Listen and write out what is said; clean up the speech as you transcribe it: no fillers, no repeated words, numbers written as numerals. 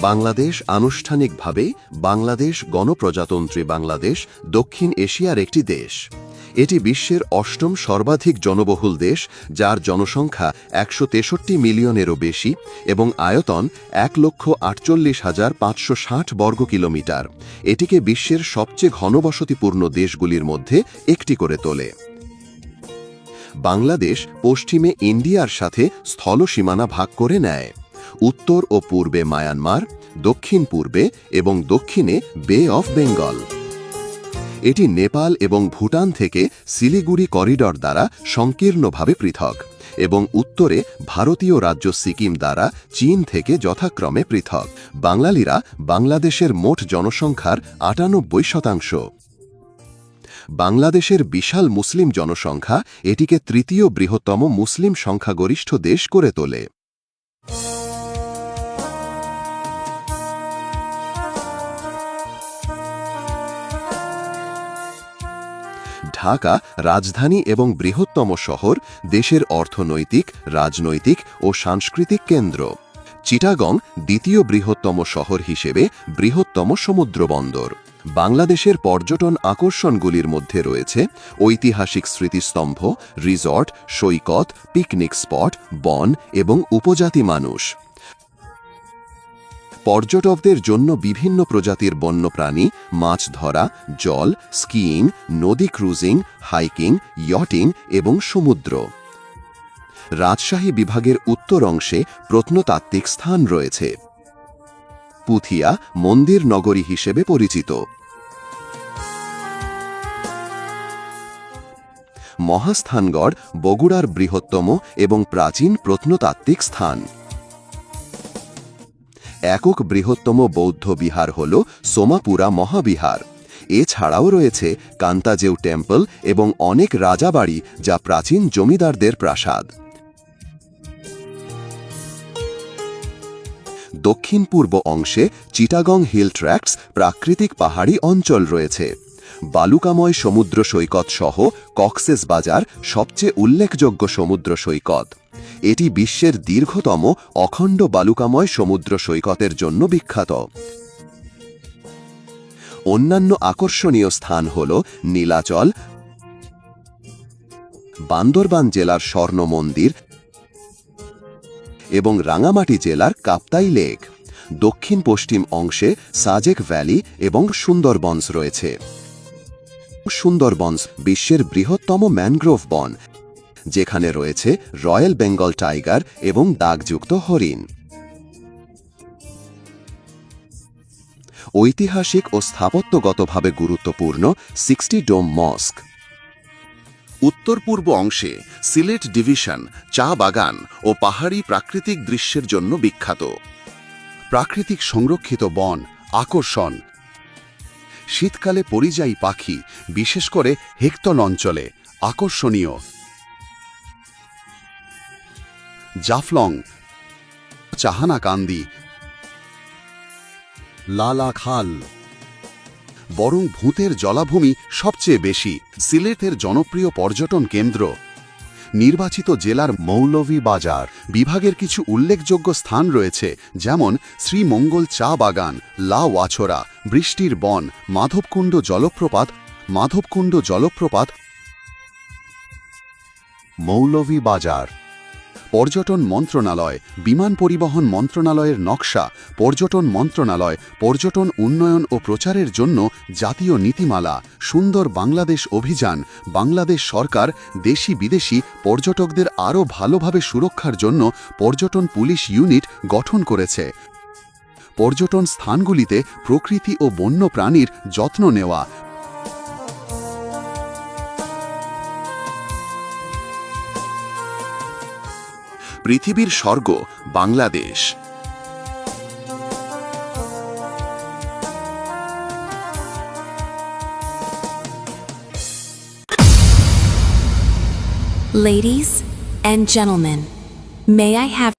বাংলাদেশ আনুষ্ঠানিকভাবে বাংলাদেশ গণপ্রজাতন্ত্রী বাংলাদেশ দক্ষিণ এশিয়ার একটি দেশ। এটি বিশ্বের অষ্টম সর্বাধিক জনবহুল দেশ, যার জনসংখ্যা ১৬৩ মিলিয়নেরও বেশি এবং আয়তন ১,৪৮,৫৬০ বর্গ কিলোমিটার। এটিকে বিশ্বের সবচেয়ে ঘনবসতিপূর্ণ দেশগুলির মধ্যে একটি করে তোলে। বাংলাদেশ পশ্চিমে ইন্ডিয়ার সাথে স্থল সীমানা ভাগ করে নেয়। উত্তর ও পূর্বে মায়ানমার, দক্ষিণ পূর্বে এবং দক্ষিণে বে অফ বেঙ্গল। এটি নেপাল এবং ভুটান থেকে শিলিগুড়ি করিডর দ্বারা সংকীর্ণভাবে পৃথক এবং উত্তরে ভারতীয় রাজ্য সিকিম দ্বারা চীন থেকে যথাক্রমে পৃথক। বাঙালিরা বাংলাদেশের মোট জনসংখ্যার ৯৮%। বাংলাদেশের বিশাল মুসলিম জনসংখ্যা এটিকে তৃতীয় বৃহত্তম মুসলিম সংখ্যাগরিষ্ঠ দেশ করে তোলে। ঢাকা রাজধানী এবং বৃহত্তম শহর, দেশের অর্থনৈতিক, রাজনৈতিক ও সাংস্কৃতিক কেন্দ্র। চিটাগং দ্বিতীয় বৃহত্তম শহর হিসেবে বৃহত্তম সমুদ্রবন্দর। বাংলাদেশের পর্যটন আকর্ষণগুলির মধ্যে রয়েছে ঐতিহাসিক স্মৃতিস্তম্ভ, রিসর্ট, সৈকত, পিকনিক স্পট, বন এবং উপজাতি মানুষ। পর্যটকদের জন্য বিভিন্ন প্রজাতির বন্যপ্রাণী, মাছ ধরা, জল, স্কিইং, নদী ক্রুজিং, হাইকিং, ইয়টিং এবং সমুদ্র। রাজশাহী বিভাগের উত্তর অংশে প্রত্নতাত্ত্বিক স্থান রয়েছে। পুথিয়া মন্দির নগরী হিসেবে পরিচিত। মহাস্থানগড় বগুড়ার বৃহত্তম এবং প্রাচীন প্রত্নতাত্ত্বিক স্থান। একক বৃহত্তম বৌদ্ধ বিহার হল সোমাপুরা মহাবিহার। এছাড়াও রয়েছে কান্তাজেউ টেম্পল এবং অনেক রাজাবাড়ি, যা প্রাচীন জমিদারদের প্রাসাদ। দক্ষিণ পূর্ব অংশে চিটাগং হিল ট্র্যাক্টস প্রাকৃতিক পাহাড়ি অঞ্চল রয়েছে। বালুকাময় সমুদ্র সৈকত সহ কক্সেস বাজার সবচেয়ে উল্লেখযোগ্য সমুদ্র সৈকত। এটি বিশ্বের দীর্ঘতম অখণ্ড বালুকাময় সমুদ্র সৈকতের জন্য বিখ্যাত। অন্যান্য আকর্ষণীয় স্থান হল নীলাচল, বান্দরবান জেলার স্বর্ণ মন্দির এবং রাঙামাটি জেলার কাপ্তাই লেক। দক্ষিণ পশ্চিম অংশে সাজেক ভ্যালি এবং সুন্দরবনস রয়েছে। সুন্দরবনস বিশ্বের বৃহত্তম ম্যানগ্রোভ বন, যেখানে রয়েছে রয়্যাল বেঙ্গল টাইগার এবং দাগযুক্ত হরিণ। ঐতিহাসিক ও স্থাপত্যগতভাবে গুরুত্বপূর্ণ 60 ডোম মস্ক। উত্তর পূর্ব অংশে সিলেট ডিভিশন চা বাগান ও পাহাড়ি প্রাকৃতিক দৃশ্যের জন্য বিখ্যাত। প্রাকৃতিক সংরক্ষিত বন আকর্ষণ। শীতকালে পরিযায়ী পাখি, বিশেষ করে হেক্টন অঞ্চলে আকর্ষণীয়। জাফলং, চাহানাকান্দি, লালাখাল। বরং ভূতের জলাভূমি সবচেয়ে বেশি। সিলেটের জনপ্রিয় পর্যটন কেন্দ্র। নির্বাচিত জেলার মৌলভীবাজার বিভাগের কিছু উল্লেখযোগ্য স্থান রয়েছে, যেমন শ্রীমঙ্গল চা বাগান, লা ওয়াছড়া, বৃষ্টির বন, মাধবকুণ্ড জলপ্রপাত। মৌলভীবাজার। পর্যটন মন্ত্রণালয়, বিমান পরিবহন মন্ত্রণালয়ের নকশা, পর্যটন মন্ত্রণালয়, পর্যটন উন্নয়ন ও প্রচারের জন্য জাতীয় নীতিমালা, সুন্দর বাংলাদেশ অভিযান। বাংলাদেশ সরকার দেশি বিদেশি পর্যটকদের আরও ভালোভাবে সুরক্ষার জন্য পর্যটন পুলিশ ইউনিট গঠন করেছে। পর্যটন স্থানগুলিতে প্রকৃতি ও বন্য প্রাণীর যত্ন নেওয়া। পৃথিবীর স্বর্গ Bangladesh. Ladies and gentlemen, may I have